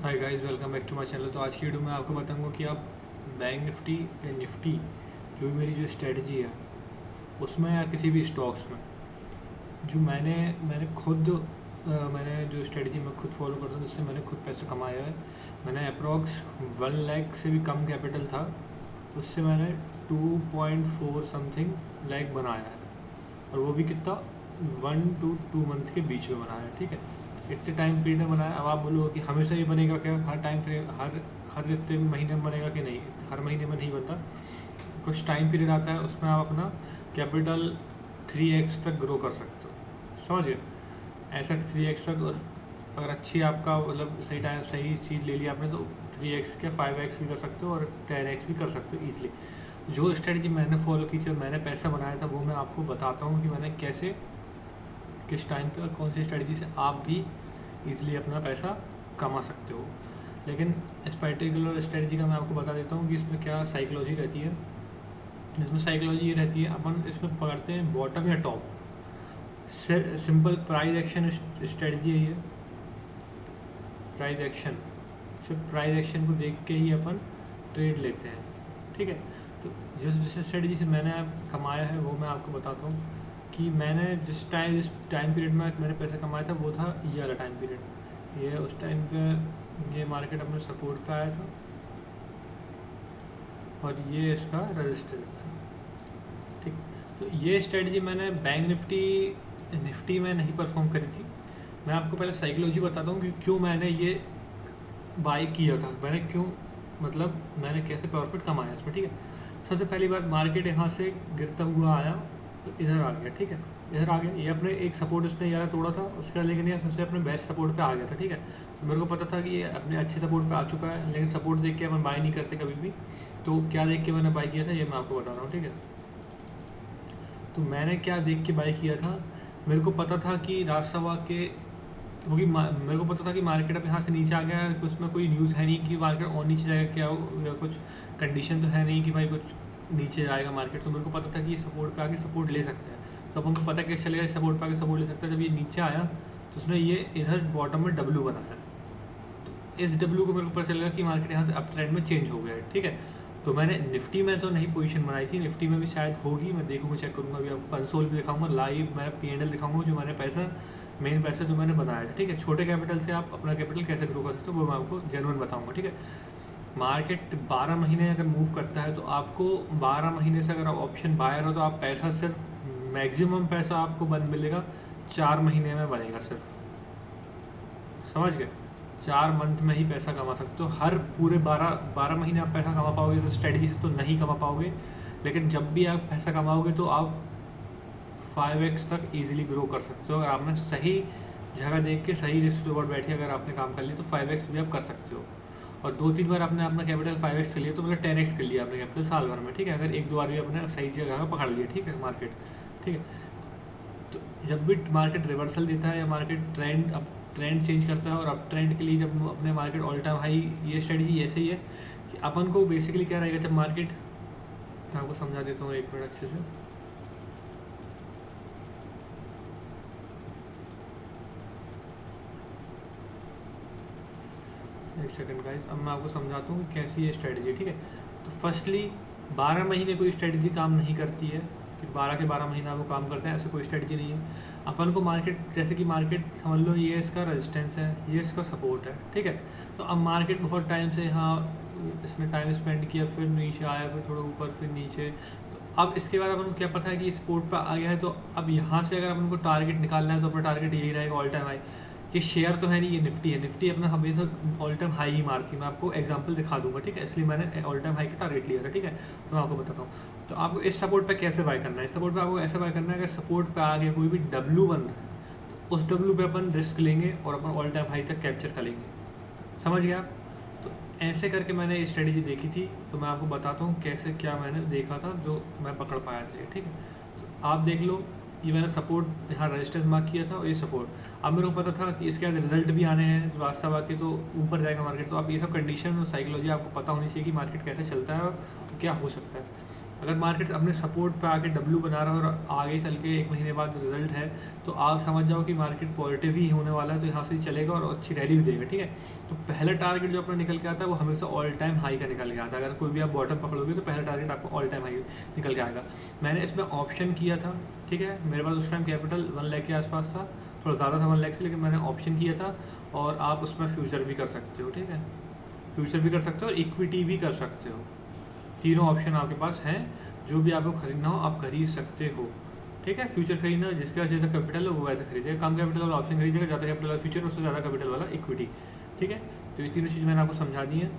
Hi guys, welcome back to my channel. तो आज की वीडियो में आपको बताऊंगा कि आप बैंक निफ्टी या निफ्टी जो भी मेरी जो स्ट्रेटजी है उसमें या किसी भी स्टॉक्स में जो मैंने खुद मैंने जो स्ट्रेटजी मैं खुद फॉलो करता हूँ जिससे मैंने खुद पैसे कमाया है। मैंने अप्रॉक्स 1 लाख से भी कम कैपिटल था, उससे मैंने 2.4 समथिंग लाख बनाया है, और वो भी कितना 1 to 2 मंथ के बीच में बनाया है। ठीक है, इतने टाइम पीरियड में बनाया। अब आप बोलोगे कि हमेशा ही बनेगा क्या, हर टाइम फ्रेम हर इतने महीने में बनेगा कि नहीं? हर महीने में नहीं बनता, कुछ टाइम पीरियड आता है उसमें आप अपना कैपिटल 3x तक ग्रो कर सकते हो। समझिए, ऐसा 3x तक, और अगर अच्छी आपका मतलब सही टाइम सही चीज़ ले लिया आपने तो 3x के 5x भी कर सकते हो और 10x भी कर सकते हो ईजिली। जो स्ट्रेटजी मैंने फॉलो की थी और मैंने पैसा बनाया था वो मैं आपको बताता हूँ कि मैंने कैसे, किस टाइम पे और कौन सी स्ट्रेटजी से आप भी इजीली अपना पैसा कमा सकते हो। लेकिन इस पर्टिकुलर स्ट्रेटजी का मैं आपको बता देता हूँ कि इसमें क्या साइकोलॉजी रहती है। इसमें साइकोलॉजी ये रहती है, अपन इसमें पकड़ते हैं बॉटम या top. Simple price action strategy है ये। प्राइस एक्शन, सिर्फ प्राइस एक्शन को देख के ही अपन ट्रेड लेते हैं। ठीक है, तो जिस स्ट्रेटजी से मैंने कमाया है वो मैं आपको बताता हूँ कि मैंने जिस टाइम पीरियड में मैंने पैसा कमाया था वो था ये वाला टाइम पीरियड। ये उस टाइम पे ये मार्केट अपने सपोर्ट पे आया था और ये इसका रेजिस्टेंस था। ठीक, तो ये स्ट्रेटजी मैंने बैंक निफ्टी में नहीं परफॉर्म करी थी। मैं आपको पहले साइकोलॉजी बताता हूँ कि क्यों मैंने ये बाई किया था, मैंने क्यों, मतलब मैंने कैसे प्रॉफिट कमाया इसमें। ठीक है, सबसे पहली बात, मार्केट यहाँ से गिरता हुआ आया तो इधर आ गया। ठीक है, इधर आ गया, ये अपने एक सपोर्ट उसने यार तोड़ा था उसके बाद, लेकिन ये सबसे अपने बेस्ट सपोर्ट पे आ गया था। ठीक है, तो मेरे को पता था कि ये अपने अच्छे सपोर्ट पे आ चुका है, लेकिन सपोर्ट देख के अपन बाई नहीं करते कभी भी। तो क्या देख के मैंने बाई किया था ये मैं आपको बता रहा हूँ। ठीक है, तो मैंने क्या देख के बाई किया था, मेरे को पता था कि राजसभा के, क्योंकि मेरे को पता था कि मार्केट अब यहाँ से नीचे आ गया है, उसमें कोई न्यूज़ है नहीं कि मार्केट और नीचे जाएगा क्या, या कुछ कंडीशन तो है नहीं कि भाई कुछ नीचे जाएगा मार्केट। तो मेरे को पता था कि ये सपोर्ट पे आके सपोर्ट ले सकता है। तो अब हमको पता कैसे चलेगा सपोर्ट पे आके सपोर्ट ले सकता है? जब ये नीचे आया तो उसने ये इधर बॉटम में डब्ल्यू बनाया, तो इस डब्ल्यू को मेरे को पता चलेगा कि मार्केट यहाँ से अप ट्रेंड में चेंज हो गया है। ठीक है, तो मैंने निफ्टी में तो नहीं पोजीशन बनाई थी, निफ्टी में भी शायद होगी, मैं देखूँगा, चेक करूँगा। अभी आपको कंसोल भी दिखाऊंगा, लाइव मैं P&L दिखाऊंगा जो मैंने पैसा, मेन पैसा जो मैंने बनाया था। ठीक है, छोटे कैपिटल से आप अपना कैपिटल कैसे ग्रो कर सकते हो वो मैं आपको जेन्युइन बताऊंगा। ठीक है, मार्केट 12 महीने अगर मूव करता है तो आपको 12 महीने से अगर आप ऑप्शन बायर हो तो आप पैसा सिर्फ मैक्सिमम पैसा आपको बन मिलेगा 4 महीने में बनेगा सिर्फ। समझ गए, 4 मंथ में ही पैसा कमा सकते हो। हर पूरे 12 महीने आप पैसा कमा पाओगे इस स्ट्रेटजी से तो नहीं कमा पाओगे, लेकिन जब भी आप पैसा कमाओगे तो आप 5x तक ईजिली ग्रो कर सकते हो। अगर आपने सही जगह देख के सही रिस्क रिवॉर्ड बैठ के अगर आपने काम कर लिया तो 5x भी आप कर सकते हो। और 2-3 बार आपने अपना कैपिटल 5x कर लिया तो मतलब 10x कर लिया आपने कैपिटल साल भर में। ठीक है, अगर 1-2 बार भी आपने सही जगह पकड़ लिया। ठीक है, मार्केट, ठीक है, तो जब भी मार्केट रिवर्सल देता है या मार्केट ट्रेंड चेंज करता है और अप ट्रेंड के लिए जब अपने मार्केट ऑल टाइम हाई, ये स्ट्रेटजी ऐसे ही है कि अपन को बेसिकली क्या रहेगा जब मार्केट, मैं आपको समझा देता हूँ 1 मिनट अच्छे से। एक सेकंड गाइस, अब मैं आपको समझाता हूँ कि कैसी है स्ट्रेटजी। ठीक है, तो फर्स्टली 12 महीने कोई स्ट्रेटजी काम नहीं करती है कि 12 के 12 महीना वो काम करते हैं, ऐसे कोई स्ट्रेटजी नहीं है। अपन को मार्केट, जैसे कि मार्केट समझ लो ये इसका रेजिस्टेंस है, ये इसका सपोर्ट है। ठीक है, तो अब मार्केट बहुत टाइम से यहाँ इसने टाइम स्पेंड किया, फिर नीचे आया, फिर थोड़ा ऊपर, फिर नीचे, तो अब इसके बाद अपन को क्या पता है कि सपोर्ट पर आ गया है। तो अब यहाँ से अगर अपन को टारगेट निकालना है तो अपना टारगेट यही रहेगा ऑल टाइम हाई। ये शेयर तो है नहीं, ये निफ्टी है, निफ्टी अपना हमेशा ऑल टाइम हाई ही मारती है। मैं आपको एग्जांपल दिखा दूंगा। ठीक है, इसलिए मैंने ऑल टाइम हाई का टारगेट लिया था। ठीक है, तो मैं आपको बताता हूँ। तो आपको इस सपोर्ट पे कैसे बाय करना है, इस सपोर्ट पे आपको ऐसे बाय करना है, अगर सपोर्ट पे आगे कोई भी डब्ल्यू बन रहा है तो उस डब्ल्यू पे अपन रिस्क लेंगे और अपन ऑल टाइम हाई तक कैप्चर करेंगे। समझ गया? तो ऐसे करके मैंने ये स्ट्रेटजी देखी थी, तो मैं आपको बताता हूँ कैसे क्या मैंने देखा था जो मैं पकड़ पाया था। ठीक है, तो आप देख लो, ये मैंने सपोर्ट यहाँ रेजिस्टेंस मार्क किया था और ये सपोर्ट। अब मेरे को पता था कि इसके बाद रिजल्ट भी आने हैं जो राजसभा के, तो ऊपर जाएगा मार्केट। तो आप ये सब कंडीशन और साइकोलॉजी आपको पता होनी चाहिए कि मार्केट कैसे चलता है और क्या हो सकता है। अगर मार्केट अपने सपोर्ट पे आके डब्ल्यू बना रहा है और आगे चल के 1 महीने बाद रिजल्ट है तो आप समझ जाओ कि मार्केट पॉजिटिव ही होने वाला है, तो यहाँ से ही चलेगा और अच्छी रैली भी देगा, ठीक है। तो पहला टारगेट जो अपना निकल के आता है वो हमेशा ऑल टाइम हाई का निकल के आता है। अगर कोई भी आप बॉटम पकड़ोगे तो पहला टारगेट आपको ऑल टाइम हाई निकल के आएगा। मैंने इसमें ऑप्शन किया था, ठीक है, मेरे पास उस टाइम कैपिटल 1 लाख के आसपास था, थोड़ा ज़्यादा था 1 लाख से, लेकिन मैंने ऑप्शन किया था। और आप उसमें फ्यूचर भी कर सकते हो, ठीक है, फ्यूचर भी कर सकते हो और इक्विटी भी कर सकते हो। तीनों ऑप्शन आपके पास हैं, जो भी आपको खरीदना हो आप खरीद सकते हो, ठीक है। फ्यूचर खरीदना जिसका जैसा कैपिटल है वो वैसे खरीदेगा, कम कैपिटल वाला ऑप्शन खरीदेगा, ज़्यादा कैपिटल वाला फ्यूचर, उससे ज़्यादा कैपिटल वाला इक्विटी, ठीक है। तो ये तीनों चीज़ मैंने आपको समझा दी है।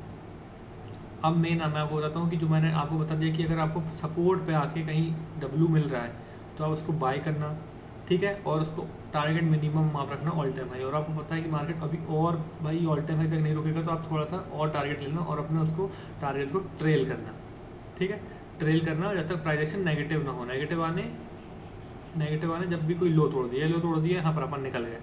अब मैं आपको बताता हूँ कि जो मैंने आपको बता दिया कि अगर आपको सपोर्ट पे आके कहीं डब्ल्यू मिल रहा है तो आप उसको बाय करना, ठीक है, और उसको टारगेट मिनिमम आप रखना ऑल टाइम हाई। और आपको पता है कि मार्केट अभी और भाई ऑल टाइम हाई तक नहीं रुकेगा, तो आप थोड़ा सा और टारगेट लेना और अपने उसको टारगेट को ट्रेल करना, ठीक है, ट्रेल करना जब तक प्राइस एक्शन नेगेटिव ना हो। नेगेटिव आने जब भी कोई लो तोड़ दिया यहाँ पर अपन निकल गए,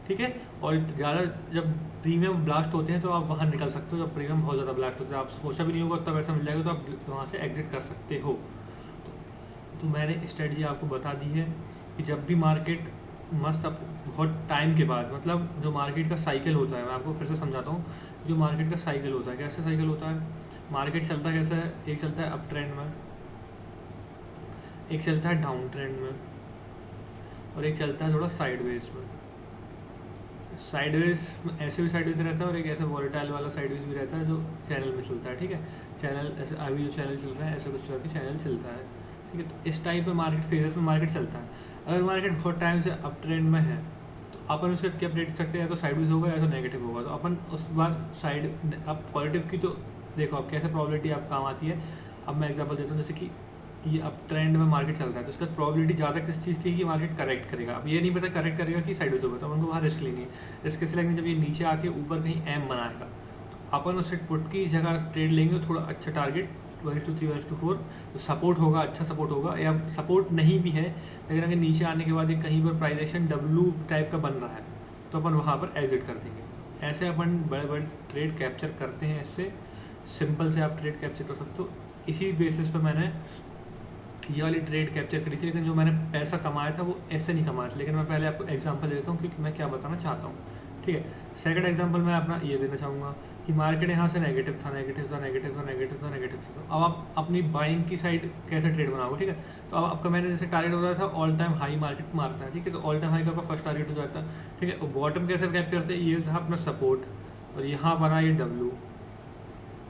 ठीक है। और ज़्यादा जब प्रीमियम ब्लास्ट होते हैं तो आप वहाँ निकल सकते हो, जब प्रीमियम बहुत ज़्यादा ब्लास्ट होते हैं, आप सोचा भी नहीं होगा तब ऐसा मिल जाएगा तो आप वहाँ से एग्जिट कर सकते हो। तो मैंने स्ट्रेटजी आपको बता दी है कि जब भी मार्केट मस्त अब बहुत टाइम के बाद, मतलब जो मार्केट का साइकिल होता है, मैं आपको फिर से समझाता हूँ, जो मार्केट का साइकिल होता है, कैसे साइकिल होता है, मार्केट चलता कैसा है, एक चलता है अप ट्रेंड में, एक चलता है डाउन ट्रेंड में, और एक चलता है थोड़ा साइडवेज में। साइडवेज ऐसे भी साइडवेज रहता है और एक ऐसा वॉलेटाइल वाला साइडवेज भी रहता है जो चैनल में चलता है, ठीक है। चैनल ऐसे अभी जो चैनल चल रहा है ऐसे कुछ करके चैनल चलता है, ठीक है। तो इस टाइप में मार्केट फेजेस में मार्केट चलता है। अगर मार्केट बहुत टाइम से अप ट्रेंड में है तो अपन उसके क्या अपडेट सकते हैं, या तो साइडवेज होगा या तो नेगेटिव होगा। तो अपन उस बार साइड अब पॉजिटिव की तो देखो अब कैसे प्रोबेबिलिटी आप काम आती है। अब मैं एग्जांपल देता हूँ, जैसे कि ये अप ट्रेंड में मार्केट चल रहा है तो उसका प्रोबेबिलिटी ज़्यादा किस चीज़ की कि मार्केट करेक्ट करेगा। अब ये नहीं पता करेक्ट करेगा कि साइडवेज होगा, तो अपन को वहाँ रिस्क लेनी है। रिस्क कैसे लेंगे, जब ये नीचे आके ऊपर कहीं एम बनाएगा तो अपन उस पुट की जगह ट्रेड लेंगे, थोड़ा अच्छा टारगेट 1:3 1:4, तो सपोर्ट होगा, अच्छा सपोर्ट होगा, या सपोर्ट नहीं भी है लेकिन अगर नीचे आने के बाद कहीं पर प्राइजेशन डब्ल्यू टाइप का बन रहा है तो अपन वहाँ पर एग्जिट कर देंगे। ऐसे अपन बड़े बड़े ट्रेड कैप्चर करते हैं, इससे सिंपल से आप ट्रेड कैप्चर कर सकते हो। इसी बेसिस पर मैंने ये वाली ट्रेड कैप्चर करी थी, लेकिन जो मैंने पैसा कमाया था वो ऐसे नहीं कमाया था। लेकिन मैं पहले आपको एग्जांपल देता हूँ क्योंकि मैं क्या बताना चाहता हूँ, ठीक है। सेकंड एग्जांपल मैं अपना ये देना चाहूँगा कि मार्केट यहाँ से नेगेटिव था। तो अब आप अपनी बाइंग की साइड कैसे ट्रेड बनाओगे, ठीक है। तो अब आपका मैंने जैसे टारगेट हो रहा था ऑल टाइम हाई मार्केट मारता है, ठीक है। तो ऑल टाइम हाई का आपका फर्स्ट टारगेट हो जाता है, ठीक है। बॉटम कैसे कैप्चर करते हैं, ये था अपना सपोर्ट और यहाँ बना ये डब्ल्यू,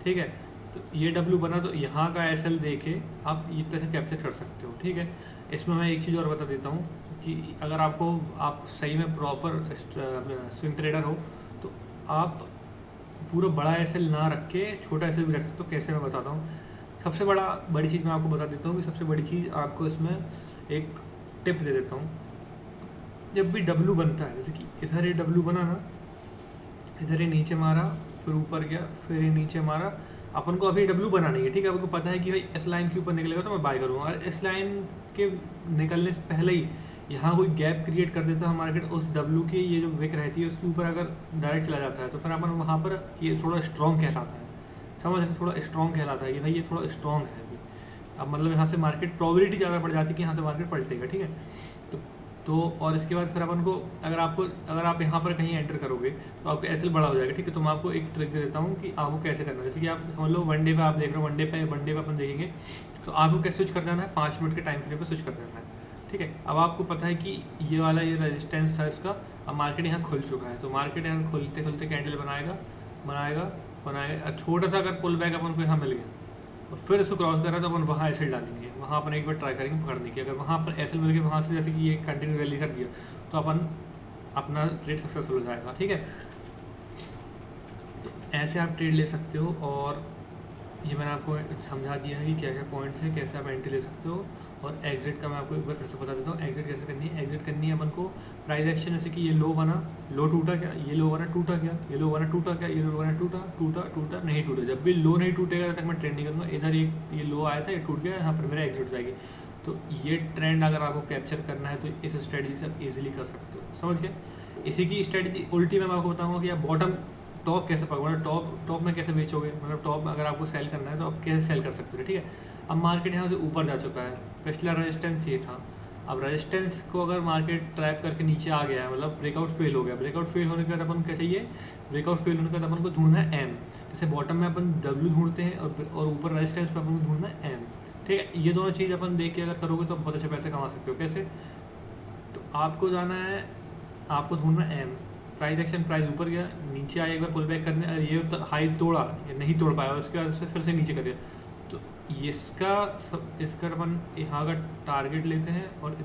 ठीक है। तो ये डब्ल्यू बना तो यहाँ का एस एल दे के आप इस तरह से कैप्चर कर सकते हो, ठीक है। इसमें मैं एक चीज़ और बता देता हूँ कि अगर आप सही में प्रॉपर स्विंग ट्रेडर हो तो आप पूरा बड़ा एस एल ना रख के छोटा एस एल भी रख सकते हो। कैसे मैं बताता हूँ। सबसे बड़ी चीज़ मैं आपको बता देता हूँ कि सबसे बड़ी चीज़ आपको इसमें एक टिप दे देता हूँ। जब भी डब्ल्यू बनता है, जैसे कि इधर ये डब्ल्यू बना ना, इधर ये नीचे मारा, फिर ऊपर गया, फिर ये नीचे मारा, अपन को अभी डब्ल्यू बनानी है, ठीक है। आपको पता है कि भाई इस लाइन के ऊपर निकलेगा तो मैं बाय करूँगा। अगर इस लाइन के निकलने से पहले ही यहाँ कोई गैप क्रिएट कर देता है मार्केट, उस डब्ल्यू की ये जो विक रहती है उसके ऊपर अगर डायरेक्ट चला जाता है तो फिर अपन वहाँ पर ये थोड़ा स्ट्रॉन्ग कहलाता है, समझ रहे, थोड़ा स्ट्रॉन्ग कहलाता है कि भाई ये थोड़ा स्ट्रॉन्ग है अभी। अब मतलब यहाँ से मार्केट प्रोबेबिलिटी ज़्यादा बढ़ जाती है कि यहाँ से मार्केट पलटेगा, ठीक है। तो और इसके बाद फिर अपन को अगर आप यहाँ पर कहीं एंटर करोगे तो आपका एसएल बड़ा हो जाएगा, ठीक है। तो मैं आपको एक ट्रिक दे देता हूँ कि आपको कैसे करना है। जैसे कि आप समझ लो वन डे पे आप देख रहे हो, वन डे पे अपन देखेंगे तो आपको कैसे स्विच कर देना है, 5 मिनट के टाइम फ्रेम पे स्विच कर देना है, ठीक है। अब आपको पता है कि ये वाला ये रेजिस्टेंस था इसका, अब मार्केट यहाँ खुल चुका है। तो मार्केट यहाँ खुलते खुलते कैंडल बनाएगा, छोटा सा अगर पुल बैक अपन को यहाँ मिल गया और फिर इसको क्रॉस कर रहा है तो अपन वहाँ एसएल डालेंगे, वहाँ अपन एक बार ट्राई करेंगे पकड़ने की। अगर वहाँ पर एसएल मिल गया, वहाँ से जैसे कि ये कंटिन्यू रैली कर दिया तो अपन अपना ट्रेड सक्सेसफुल हो जाएगा, ठीक है। तो ऐसे आप ट्रेड ले सकते हो और ये मैंने आपको समझा दिया है कि क्या क्या पॉइंट्स हैं, कैसे आप एंट्री ले सकते हो। और एग्जिट का मैं आपको एक बार फिर से बता देता हूँ। एग्जिट कैसे करनी है, एग्जिट करनी है अपन को प्राइस एक्शन, जैसे कि ये लो बना, लो टूटा क्या, ये लो बना टूटा क्या, ये लो बना टूटा क्या, ये लो बना टूटा नहीं टूटा। जब भी लो नहीं टूटेगा तब तक मैं ट्रेड नहीं करूँगा। इधर ये लो आया था, ये टूट गया, यहाँ पर मेरा एग्जिट हो जाएगी। तो ये ट्रेंड अगर आपको कैप्चर करना है तो इस स्ट्रेटजी से आप इजीली कर सकते हो, समझ गए। इसी की स्ट्रेटजी उल्टी मैं आपको बताऊँगा कि आप बॉटम टॉप कैसे पकड़ोगे, टॉप में कैसे बेचोगे, मतलब टॉप अगर आपको सेल करना है तो आप कैसे सेल कर सकते हो, ठीक है। अब मार्केट यहाँ से ऊपर जा चुका है, पिछला रेजिस्टेंस ये था। अब रेजिस्टेंस को अगर मार्केट ट्रैप करके नीचे आ गया है, मतलब ब्रेकआउट फेल हो गया, ब्रेकआउट फेल होने के बाद अपन क्या चाहिए, ब्रेकआउट फेल होने के बाद अपन को ढूंढना है एम। जैसे बॉटम में अपन डब्ल्यू ढूंढते हैं और ऊपर रेजिस्टेंस पे अपन को ढूंढना है एम। ठीक है, ये दोनों चीज़ अपन देख के अगर करोगे तो बहुत अच्छे पैसे कमा सकते हो। कैसे? तो आपको जाना है, आपको ढूंढना है एम। प्राइस एक्शन, प्राइस ऊपर गया, नीचे आया, एक बार पुल बैक करने, ये तो हाई तोड़ा, ये नहीं तोड़ पाया, उसके बाद से फिर से नीचे कर दिया। तो इसका अपन यहाँ का टारगेट लेते हैं और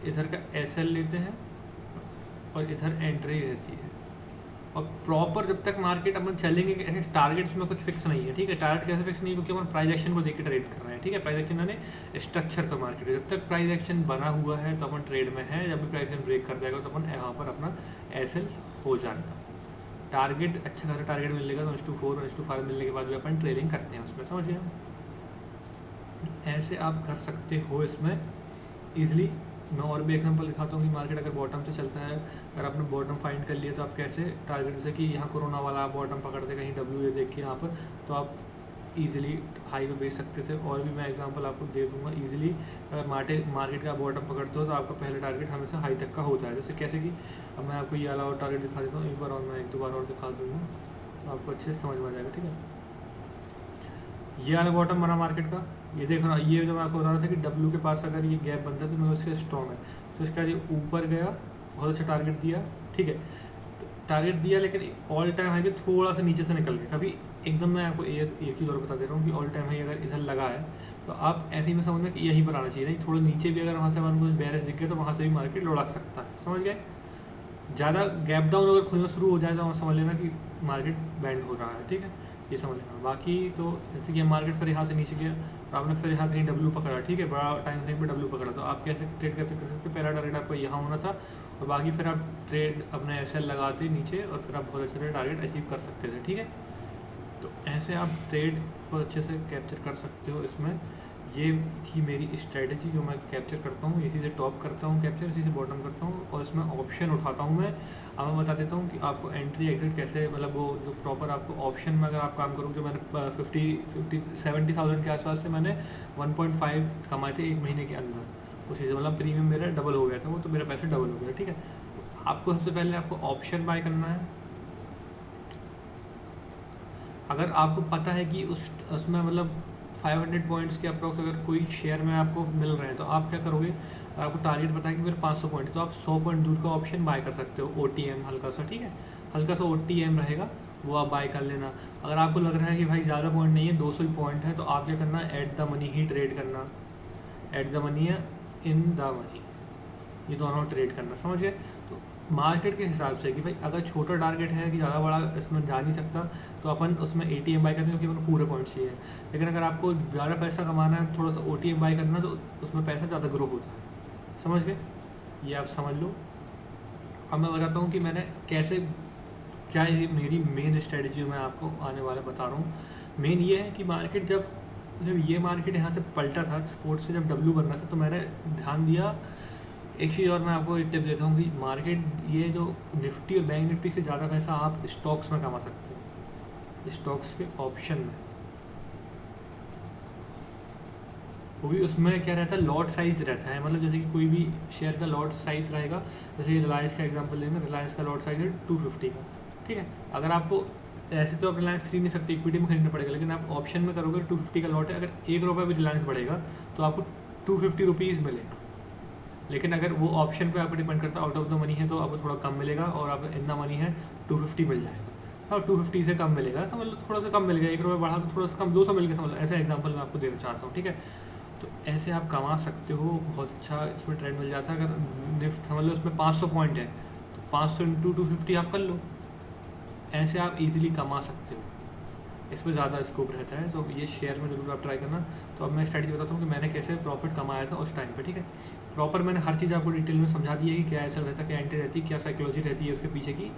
इधर का एसएल लेते हैं और इधर एंट्री रहती है। और प्रॉपर जब तक मार्केट अपन चलेंगे, टारगेट्स में कुछ फिक्स नहीं है। ठीक है, टारगेट कैसे फिक्स नहीं है, क्योंकि अपन प्राइस एक्शन को देख के ट्रेड कर रहे हैं। ठीक है, प्राइस एक्शन यानी स्ट्रक्चर का मार्केट है, जब तक प्राइस एक्शन बना हुआ है तो अपन ट्रेड में है, जब भी प्राइस एक्शन ब्रेक कर जाएगा तो अपन यहाँ पर अपना एसएल हो जाएगा। टारगेट अच्छा खासा टारगेट मिलेगा तो 1/4 1/5 मिलने के बाद भी अपन ट्रेडिंग करते हैं उसमें, समझ गए? ऐसे आप कर सकते हो इसमें ईजिली। मैं और भी एग्जांपल दिखाता हूँ कि मार्केट अगर बॉटम से चलता है, अगर आपने बॉटम फाइंड कर लिया तो आप कैसे टारगेट, जैसे कि यहाँ कोरोना वाला आप बॉटम पकड़ते कहीं डब्ल्यू देख के यहाँ पर, तो आप इजीली हाई में बेच सकते थे। और भी मैं एग्जांपल आपको दे दूँगा ईजिली। अगर मार्केट का बॉटम पकड़ते हो तो आपका पहला टारगेट हमेशा हाई तक का होता है। जैसे कैसे कि अब मैं आपको ये वाला और टारगेट दिखा देता हूँ एक बार, और मैं 1-2 बार और दिखा दूँगा तो आपको अच्छे से समझ में आ जाएगा। ठीक है, ये वाला बॉटम बना मार्केट का, ये देखो ना, ये जो मैं आपको बता रहा था कि डब्ल्यू के पास अगर ये गैप बनता है तो मेरे उससे स्ट्रॉन्ग है, तो इसके बाद ये ऊपर गया, बहुत अच्छा टारगेट दिया। ठीक है, तो टारगेट दिया लेकिन ऑल टाइम हाई के थोड़ा सा नीचे से निकल गया। कभी एकदम मैं आपको एक चीज़ और बता दे रहा हूँ कि ऑल टाइम हाई अगर इधर लगा है तो आप ऐसे ही में समझना कि यहीं पर आना चाहिए, नहीं थोड़ा नीचे भी अगर वहाँ से कुछ बैरेज दिख गया तो वहाँ से भी मार्केट लुढ़क सकता है, समझ गए? ज़्यादा गैप डाउन अगर खुलना शुरू हो जाए तो समझ लेना कि मार्केट बैंड हो रहा है। ठीक है, ये समझ लेना। बाकी तो जैसे कि मार्केट फिर यहाँ से नीचे गया तो आपने फिर यहाँ कहीं डब्ल्यू पकड़ा, ठीक है, बड़ा टाइम फ्रेम पे डब्ल्यू पकड़ा, तो आप कैसे ट्रेड कर सकते? पहला टारगेट आपको यहाँ होना था और बाकी फिर आप ट्रेड अपने एसएल लगाते नीचे और फिर आप बहुत अच्छे से टारगेट अचीव कर सकते थे। ठीक है, तो ऐसे आप ट्रेड बहुत अच्छे से कैप्चर कर सकते हो इसमें। ये थी मेरी स्ट्रेटजी जो मैं कैप्चर करता हूँ, इसी से टॉप करता हूँ कैप्चर, इसी से बॉटम करता हूँ और इसमें ऑप्शन उठाता हूँ मैं। अब मैं बता देता हूँ कि आपको एंट्री एग्जिट कैसे, मतलब वो जो प्रॉपर आपको ऑप्शन में अगर आप काम करोगे, जो मैंने 70,000 के आसपास से मैंने 1.5 कमाए थे एक महीने के अंदर, उसी से मतलब प्रीमियम मेरा डबल हो गया था वो, तो मेरे पैसे डबल हो गए। ठीक है, तो आपको सबसे पहले आपको ऑप्शन बाय करना है। अगर आपको पता है कि उसमें मतलब 500 पॉइंट्स के अप्रॉक्स अगर कोई शेयर में आपको मिल रहे हैं तो आप क्या करोगे, आपको टारगेट पता है कि मेरे 500 पॉइंट, तो आप 100 पॉइंट दूर का ऑप्शन बाय कर सकते हो, OTM हल्का सा। ठीक है, हल्का सा OTM रहेगा वो आप बाय कर लेना। अगर आपको लग रहा है कि भाई ज़्यादा पॉइंट नहीं है, 200 ही पॉइंट है, तो आप क्या करना, at the money he trade करना, एट द मनी या इन द मनी, ये दोनों ट्रेड करना, समझ गए? तो मार्केट के हिसाब से कि भाई अगर छोटा टारगेट है कि ज़्यादा बड़ा इसमें जा नहीं सकता तो अपन उसमें ATM बाय करते हैं क्योंकि अपन पूरे पॉइंट चाहिए। लेकिन अगर आपको ज़्यादा पैसा कमाना है, थोड़ा सा OTM बाय करना, तो उसमें पैसा ज़्यादा ग्रो होता है, समझ गए? ये आप समझ लो। अब मैं बताता हूँ कि मैंने कैसे, क्या ये मेरी मेन स्ट्रेटजी मैं आपको आने वाला बता रहा हूँ। मेन ये है कि मार्केट जब ये मार्केट यहाँ से पलटा था सपोर्ट से, जब डब्ल्यू बनना था, तो मैंने ध्यान दिया। एक चीज़ और मैं आपको एक टिप देता हूँ कि मार्केट, ये जो निफ्टी और बैंक निफ्टी से ज़्यादा पैसा आप स्टॉक्स में कमा सकते हो, स्टॉक्स के ऑप्शन में। वो भी उसमें क्या रहता है, लॉट साइज रहता है, मतलब जैसे कि कोई भी शेयर का लॉट साइज रहेगा, जैसे रिलायंस का एग्जांपल लेंगे, रिलायंस का लॉट साइज है 250 का। ठीक है, अगर आपको ऐसे तो आप रिलायंस खरीद नहीं सकते, इक्विटी में खरीदना पड़ेगा, लेकिन आप ऑप्शन में करोगे 250 का लॉट है, अगर 1 रुपये भी रिलायंस बढ़ेगा तो आपको 250 रुपीज़ मिलेगा। लेकिन अगर वो ऑप्शन पे आपको डिपेंड करता है, आउट ऑफ द मनी है तो आपको थोड़ा कम मिलेगा, और आप इन द मनी है 250 मिल जाएगा, और 250 से कम मिलेगा, समझ लो थोड़ा सा कम मिलेगा, 1 रुपये बढ़ा तो थोड़ा सा कम 200 मिल गया, समझ लो। ऐसा एग्जांपल मैं आपको देना चाहता हूँ। ठीक है, तो ऐसे आप कमा सकते हो, बहुत अच्छा इसमें ट्रेंड मिल जाता है। अगर निफ्ट समझ लो उसमें 500 पॉइंट है तो 500 इंटू 250 आप कर लो, ऐसे आप इजीली कमा सकते हो, इसमें ज़्यादा स्कोप रहता है। तो ये शेयर में जरूर आप ट्राई करना। तो अब मैं स्ट्रैटेजी बताता हूँ कि मैंने कैसे प्रॉफिट कमाया था उस टाइम पे। ठीक है, प्रॉपर मैंने हर चीज़ आपको डिटेल में समझा दी है कि क्या ऐसा रहता है, क्या एंट्री रहती है, क्या साइकोलॉजी रहती है उसके पीछे की।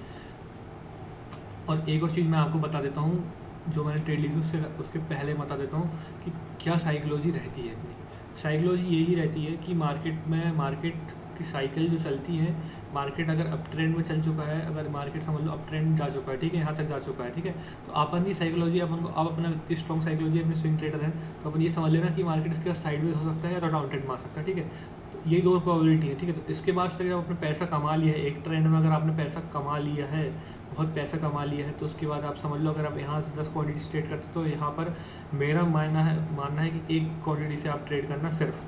और एक और चीज़ मैं आपको बता देता हूँ जो मैंने ट्रेड ली थी उसके पहले बता देता हूँ कि क्या साइकोलॉजी रहती है। अपनी साइकोलॉजी यही रहती है कि मार्केट कि साइकिल जो चलती है, मार्केट अगर अप ट्रेंड में चल चुका है, अगर मार्केट समझ लो अप ट्रेंड जा चुका है, ठीक है, यहाँ तक जा चुका है, ठीक है, तो अपन की साइकोलॉजी, अपन को अब अपना इतनी स्ट्रॉन्ग साइकोलॉजी, अपने स्विंग ट्रेडर है, तो अपन ये समझ लेना कि मार्केट इसके बाद साइडवेज हो सकता है या तो डाउन ट्रेंड मार सकता है, ठीक है। तो ये दो प्रोबेबिलिटी है, ठीक है। तो इसके बाद से अगर आपने पैसा कमा लिया है एक ट्रेंड में, अगर आपने पैसा कमा लिया है, बहुत पैसा कमा लिया है, तो उसके बाद आप समझ लो अगर आप यहाँ से 10 क्वांटिटी ट्रेड करते तो यहाँ पर मेरा मानना है कि एक क्वांटिटी से आप ट्रेड करना, सिर्फ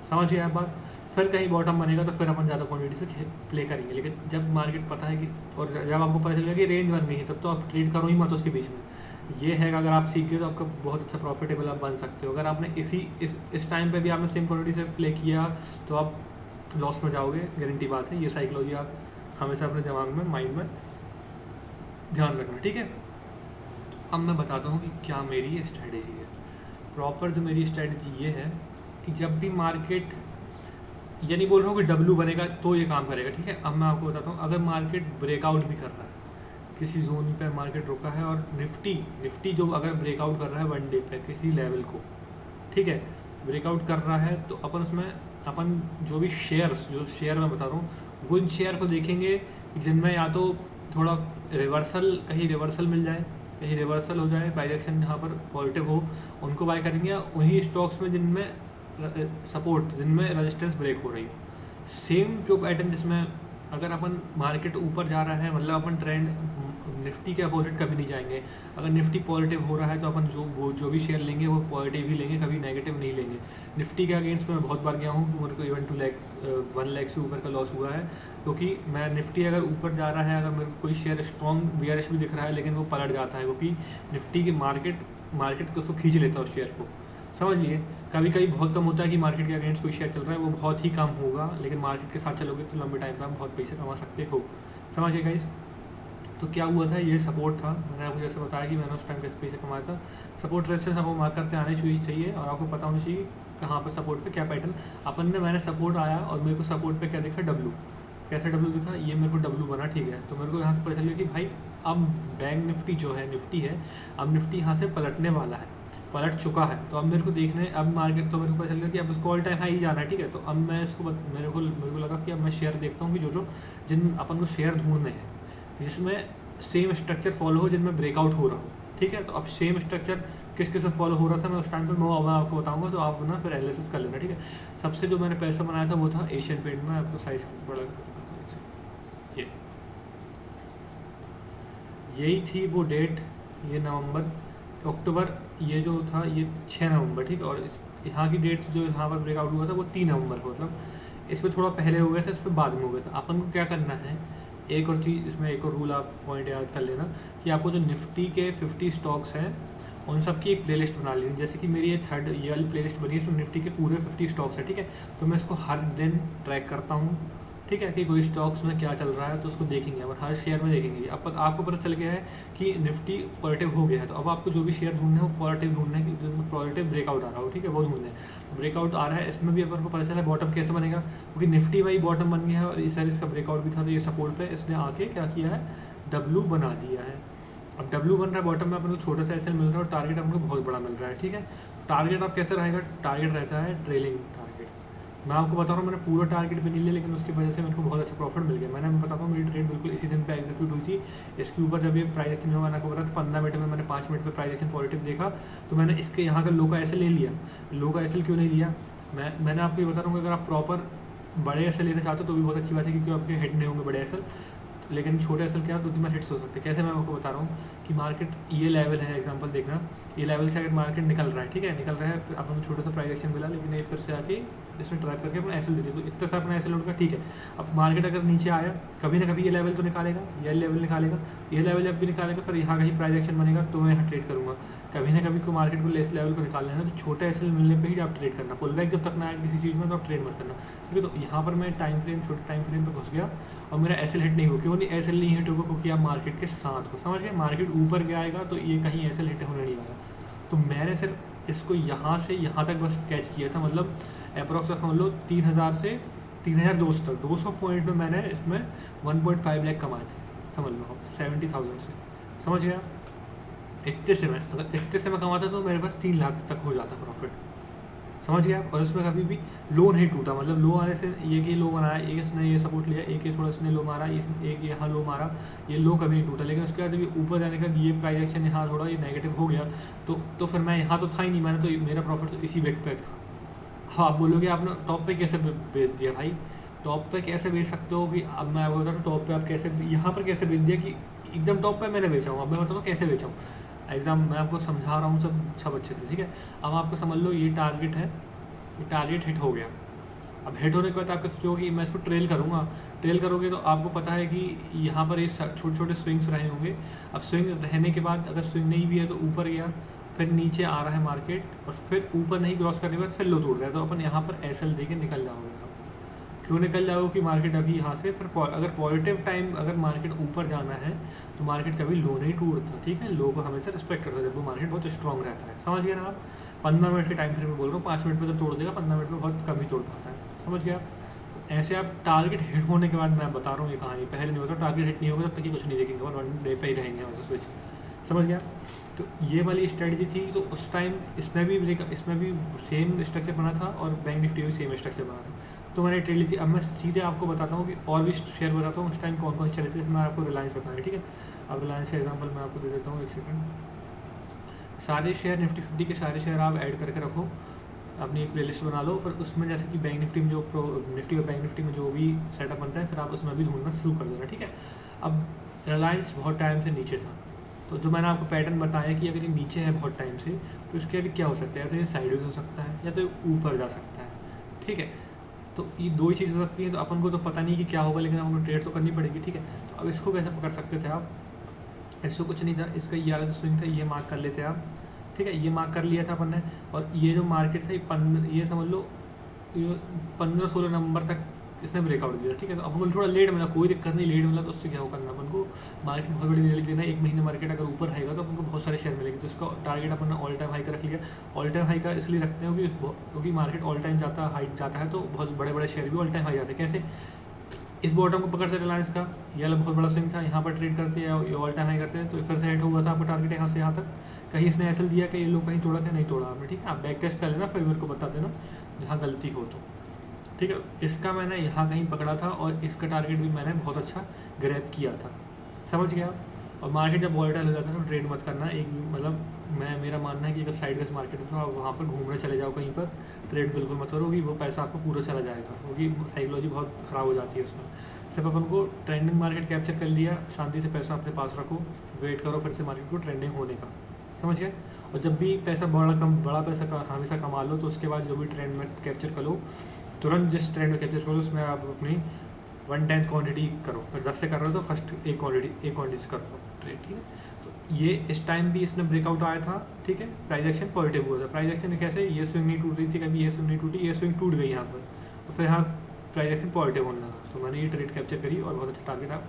समझ गए आप बात। फिर कहीं बॉटम बनेगा तो फिर अपन ज़्यादा क्वांटिटी से प्ले करेंगे, लेकिन जब मार्केट पता है कि, और जब आपको पता चलेगा कि रेंज बन गई है, तब तो आप ट्रेड करो ही मत उसके बीच में। ये है कि अगर आप सीख गए तो आपका बहुत अच्छा प्रॉफिटेबल आप बन सकते हो। अगर आपने इस टाइम पे भी आपने सेम क्वांटिटी से प्ले किया तो आप लॉस में जाओगे, गारंटी बात है। ये साइकोलॉजी आप हमेशा अपने दिमाग में, माइंड में ध्यान रखना, ठीक है। तो अब मैं बताता हूँ कि क्या मेरी ये स्ट्रैटेजी है। प्रॉपर जो मेरी स्ट्रैटेजी ये है कि जब भी मार्केट, ये नहीं बोल रहा हूँ कि डब्ल्यू बनेगा तो ये काम करेगा, ठीक है। अब मैं आपको बताता हूँ, अगर मार्केट ब्रेकआउट भी कर रहा है, किसी जोन पे मार्केट रुका है और निफ्टी जो अगर ब्रेकआउट कर रहा है वन डे पे किसी लेवल को, ठीक है, ब्रेकआउट कर रहा है, तो अपन उसमें अपन जो भी जो शेयर मैं बता रहा हूँ, वो इन शेयर को देखेंगे जिनमें या तो थोड़ा कहीं रिवर्सल मिल जाए, कहीं रिवर्सल हो जाए, प्राइस एक्शन जहाँ पर पॉजिटिव हो, उनको बाय करेंगे। उन्हीं स्टॉक्स में जिनमें सपोर्ट, जिनमें रेजिस्टेंस ब्रेक हो रही हो, सेम जो पैटर्न जिसमें अगर अपन मार्केट ऊपर जा रहा है, मतलब अपन ट्रेंड निफ्टी के अपोजिट कभी नहीं जाएंगे। अगर निफ्टी पॉजिटिव हो रहा है तो अपन जो भी शेयर लेंगे वो पॉजिटिव ही लेंगे, कभी नेगेटिव नहीं लेंगे। निफ्टी के अगेंस्ट मैं बहुत बार गया हूँ, मेरे को इवन 1 लाख से ऊपर का लॉस हुआ है, क्योंकि मैं निफ्टी अगर ऊपर जा रहा है, अगर मेरे को कोई शेयर स्ट्रॉन्ग बीआरएस भी दिख रहा है, लेकिन वो पलट जाता है, क्योंकि निफ्टी की मार्केट को उसको खींच लेता है उस शेयर को, समझ लिए। कभी कभी बहुत कम होता है कि मार्केट के अगेंस्ट कोई शेयर चल रहा है, वो बहुत ही कम होगा, लेकिन मार्केट के साथ चलोगे तो लंबे टाइम पर आप बहुत पैसे कमा सकते हो, समझिए गाइस। तो क्या हुआ था, ये सपोर्ट था, मैंने आपको जैसे बताया कि मैंने उस टाइम कैसे पैसे कमाया था। सपोर्ट रेजिस्टेंस आपको मार्क करते आने चाहिए और आपको पता होना चाहिए कहाँ पर सपोर्ट पे क्या पैटर्न। मैंने सपोर्ट आया और मेरे को सपोर्ट पे क्या दिखा, डब्लू। कैसे डब्लू दिखा, ये मेरे को डब्लू बना, ठीक है। तो मेरे को यहाँ से पता चल गया कि भाई अब बैंक निफ्टी जो है, निफ्टी है, अब निफ्टी यहाँ से पलटने वाला है, पलट चुका है। तो अब मेरे को देखना है, अब मार्केट, तो मेरे को पता चल गया कि अब उसको ऑल टाइम हाई ही जाना है, ठीक है। तो अब मैं इसको मेरे को लगा कि अब मैं शेयर देखता हूँ कि जिन अपन को शेयर ढूंढने हैं जिसमें सेम स्ट्रक्चर फॉलो हो, जिनमें ब्रेकआउट हो रहा हो, ठीक है। तो अब सेम स्ट्रक्चर किस किस फॉलो हो रहा था मैं उस टाइम पे मैं आपको बताऊंगा, तो आप ना फिर एनालिसिस कर लेना, ठीक है। सबसे जो मैंने पैसा बनाया था वो था एशियन पेंट में। आपको साइज बड़ा, यही थी वो डेट, ये अक्टूबर, ये जो था ये 6 नवंबर, ठीक है। और यहाँ की डेट जो यहाँ पर ब्रेकआउट हुआ था वो 3 नवंबर को, मतलब इस पर थोड़ा पहले हो गया था, इस पर बाद में हो गया था। अपन को क्या करना है, एक और चीज़ इसमें, एक और रूल आप पॉइंट याद कर लेना कि आपको जो निफ्टी के 50 स्टॉक्स हैं उन सब की एक प्लेलिस्ट बना लेनी। जैसे कि मेरी ये वाली प्लेलिस्ट बनी है, इसमें निफ्टी के पूरे 50 स्टॉक्स हैं, ठीक है। तो मैं इसको हर दिन ट्रैक करता हूँ, ठीक है, कि कोई स्टॉक्स में क्या चल रहा है, तो उसको देखेंगे और हर शेयर में देखेंगे। अब आपको पता चल गया है कि निफ्टी पॉजिटिव हो गया है, तो अब आपको जो भी शेयर ढूंढना है वो पॉजिटिव ढूंढना है, कि जिसमें पॉजिटिव ब्रेकआउट आ रहा हो, ठीक है, वो ढूंढना है। ब्रेकआउट आ रहा है, इसमें भी अपन को पता चला बॉटम कैसे बनेगा, क्योंकि निफ्टी में ही बॉटम बन गया है और इस साइड इसका ब्रेकआउट भी था, तो ये सपोर्ट पे इसने आके क्या किया है, डब्लू बना दिया है। अब डब्लू बन रहा है, बॉटम में अपन को छोटा सा एसएल मिल रहा है और टारगेट अपन को बहुत बड़ा मिल रहा है, ठीक है। टारगेट अब कैसे रहेगा, टारगेट रहता है ट्रेलिंग टारगेट। मैं आपको बता रहा हूँ, मैंने पूरा टारगेट पे नहीं लिया, लेकिन उसकी वजह से मेरे को बहुत अच्छा प्रॉफिट मिल गया। मैं बताता हूँ, मेरी ट्रेड बिल्कुल इसी दिन पे एग्जीक्यूट हुई थी। इसके ऊपर जब ये प्राइस एक्शन हुआ, मैंने आपको बताया 15 मिनट में मैंने 5 मिनट पे प्राइस एक्शन पॉजिटिव देखा, तो मैंने इसके यहाँ का लो का एसएल ले लिया। लो का एसएल क्यों नहीं लिया, मैंने आपको ये बता रहा हूँ कि अगर आप प्रॉपर बड़े एसएल लेना चाहते हो तो भी बहुत अच्छी बात है, क्योंकि आपके हिट नहीं होंगे बड़े एसएल, लेकिन छोटे एसएल क्या 2-3 हिट्स हो सकते हैं। कैसे, मैं आपको बता रहा हूँ कि मार्केट ये लेवल है, एग्जांपल देखना, ये लेवल से अगर मार्केट निकल रहा है, ठीक है, निकल रहा है, फिर अपन को छोटा सा प्राइस एक्शन मिला, लेकिन ये फिर से आके इसमें ट्रैप करके अपना एसएल देते, तो इतना सा अपना एसएल उठा, ठीक है। अब मार्केट अगर नीचे आया, कभी ना कभी ये लेवल तो निकालेगा, ये लेवल निकालेगा, ये लेवल जब भी निकालेगा फिर यहाँ कहीं प्राइस एक्शन बनेगा, तो मैं यहाँ ट्रेड करूँगा। कभी ना कभी को मार्केट को इस लेवल को निकालना है ना, तो छोटे एसएल मिलने पे ही आप ट्रेड करना। पुल बैक जब तक ना आए किसी चीज़ में तो आप ट्रेड मत करना, ठीक है। तो यहाँ पर मैं छोटे टाइम फ्रेम पर घुस गया और मेरा एसएल हिट नहीं हो, क्यों नहीं एसएल नहीं हिट होगा, क्योंकि आप मार्केट के साथ हो, समझ गए। मार्केट ऊपर गया आएगा तो ये कहीं एसएल हिट होने नहीं वाला, तो मैंने सिर्फ इसको यहाँ से यहाँ तक बस कैच किया था, मतलब अप्रॉक्स समझ लो 3000 से 3200 तक, 200 पॉइंट में मैंने इसमें 1.5 लाख कमाए थे, समझ लो 70,000 से, समझ गया। इतने से मैं कमाता तो मेरे पास 3 लाख तक हो जाता प्रॉफिट, समझ गए आप। और उसमें कभी भी लो नहीं टूटा, मतलब लो आने से एक ये लो बनाया, एक इसने ये सपोर्ट लिया, एक ये थोड़ा इसने लो मारा, एक यहाँ लो मारा, ये लो कभी नहीं टूटा। लेकिन उसके बाद जब ऊपर जाने का ये प्राइस एक्शन यहाँ थोड़ा ये नेगेटिव हो गया, तो फिर मैं यहाँ तो था ही नहीं, मैंने तो मेरा प्रॉफिट तो इसी वेट पे था। हाँ, आप बोलोगे आपने टॉप पे कैसे बेच दिया भाई, टॉप पे कैसे बेच सकते हो कि अब मैं आपको बता रहा हूँ टॉप पे आप कैसे, यहाँ पर कैसे बेच दिया कि एकदम टॉप पे मैंने बेचा हूँ। अब मैं बताता हूँ कैसे बेचा हूँ, एग्जाम मैं आपको समझा रहा हूँ सब अच्छे से, ठीक है। अब आपको समझ लो ये टारगेट है, ये टारगेट हिट हो गया। अब हिट होने के बाद आपका सोचोगे कि मैं इसको ट्रेल करूँगा, ट्रेल करोगे तो आपको पता है कि यहाँ पर ये छोटे छोटे स्विंग्स रहे होंगे। अब स्विंग रहने के बाद अगर स्विंग नहीं भी है तो ऊपर गया, फिर नीचे आ रहा है मार्केट, और फिर ऊपर नहीं क्रॉस करने के बाद फिर लो तोड़ गया, तो अपन यहाँ पर एसएल दे के निकल जाओगे आप। क्यों निकल जाओगे कि मार्केट अभी यहाँ से फिर अगर पॉजिटिव टाइम अगर मार्केट ऊपर जाना है तो मार्केट कभी लो नहीं टूटता, ठीक है। लो को हमेशा रिस्पेक्ट करता है जब वो मार्केट बहुत स्ट्रॉन्ग रहता है, समझ गया ना आप। 15 मिनट के टाइम फ्रेम में बोल रहा हूँ, 5 मिनट में तो तोड़ देगा, 15 मिनट में बहुत कम ही तोड़ पाता है, समझ गया आप। तो ऐसे आप टारगेट हिट होने के बाद, मैं बता रहा हूँ ये कहानी, पहले नहीं होता टारगेट हिट नहीं होगा तब तक ही कुछ नहीं देखेंगे, और 1 डे पे ही रहेंगे वैसे स्विच, समझ गया। तो ये वाली स्ट्रेटजी थी। तो उस टाइम इसमें भी सेम स्ट्रक्चर बना था, और बैंक निफ्टी में भी सेम स्ट्रक्चर बना था, तो मैंने ट्रेड ली थी। अब मैं सीधे आपको बताता हूँ कि और भी शेयर बताता हूँ उस टाइम कौन कौन से चले थे। इसमें आपको रिलायंस बताएंगे, ठीक है। अब रिलायंस का एग्जांपल मैं आपको दे देता हूँ, एक सेकंड। सारे शेयर निफ्टी 50 के सारे शेयर आप ऐड करके रखो, अपनी एक प्लेलिस्ट बना लो, फिर उसमें जैसे कि बैंक निफ्टी में जो निफ्टी और बैंक निफ्टी में जो भी सेटअप बनता है, फिर आप उसमें भी ढूंढना शुरू कर देना, ठीक है। अब रिलायंस बहुत टाइम से नीचे था, तो जो मैंने आपको पैटर्न बताया कि अगर ये नीचे है बहुत टाइम से, तो इसके आगे क्या हो सकता है, या तो ये साइडवेज हो सकता है या तो ऊपर जा सकता है, ठीक है। तो ये दो ही चीज़ हो सकती है। तो अपन को तो पता नहीं कि क्या होगा, लेकिन अपन को ट्रेड तो करनी पड़ेगी, ठीक है। तो अब इसको कैसे पकड़ सकते थे आप, इसको कुछ नहीं था, इसका ये वाला जो स्विंग था ये मार्क कर लेते आप, ठीक है। ये मार्क कर लिया था अपन ने, और ये जो मार्केट था ये समझ लो ये 15-16 नंबर तक इसने ब्रेकआउट दिया, ठीक है। तो अपन को थोड़ा लेट मिला, कोई दिक्कत नहीं, लेट मिला तो उससे क्या हो करना अपन को, मार्केट बहुत बड़ी ले देना। 1 महीने मार्केट अगर ऊपर रहेगा तो अपन को बहुत सारे शेयर मिलेंगे, तो इसका टारगेट अपन ने ऑल टाइम हाई का रख लिया। ऑल टाइम हाई का इसलिए रखते हैं क्योंकि मार्केट ऑल टाइम हाई जाता है, तो बहुत बड़े बड़े शेयर भी ऑल टाइम हाई जाते हैं। कैसे, इस बॉटम को पकड़ते रिलायंस का, ये वाला बहुत बड़ा स्विंग था, यहाँ पर ट्रेड करते हैं, ये ऑल टाइम हाई करते हैं, तो फिर से हिट हुआ था आपका टारगेट यहाँ से यहाँ तक। कहीं इसने एसएल दिया कि ये लोग कहीं तोड़ा, क्या नहीं तोड़ा आपने, ठीक है। आप बैक टेस्ट कर लेना, फिर मेरे को बता देना जहाँ गलती हो तो, ठीक है। इसका मैंने यहाँ कहीं पकड़ा था, और इसका टारगेट भी मैंने बहुत अच्छा ग्रैब किया था, समझ गया। और मार्केट जब वॉलेटाइल हो जाता है तो ट्रेड मत करना, एक मतलब मेरा मानना है कि अगर साइडवेज मार्केट है तो आप वहाँ पर घूमने चले जाओ कहीं पर, ट्रेड बिल्कुल मत करो, क्योंकि वो पैसा आपको पूरा चला जाएगा, क्योंकि साइकोलॉजी बहुत ख़राब हो जाती है उसमें। सिर्फ अपन को ट्रेंडिंग मार्केट कैप्चर कर लिया, शांति से पैसा अपने पास रखो, वेट करो फिर से मार्केट को ट्रेंडिंग होने का, समझ गए। और जब भी पैसा बड़ा पैसा हमेशा कमा लो, तो उसके बाद जो भी ट्रेंड में कैप्चर करो, तुरंत जिस ट्रेंड में कैप्चर करो उसमें आप अपनी 1/10 क्वांटिटी करो। अगर 10 से कर रहे हो तो फर्स्ट एक क्वांटिटी से कर लो ट्रेड, ठीक है। तो ये इस टाइम भी इसने ब्रेकआउट आया था, ठीक है। प्राइस एक्शन पॉजिटिव हुआ था। प्राइस एक्शन कैसे, ये स्विंग नहीं टूट रही थी कभी, ये स्विंग नहीं टूटी, ये स्विंग टूट गई यहाँ पर, तो फिर यहाँ प्राइस एक्शन पॉजिटिव होने लगा, तो मैंने ये ट्रेड कैप्चर करी, और बहुत अच्छा टारगेट आप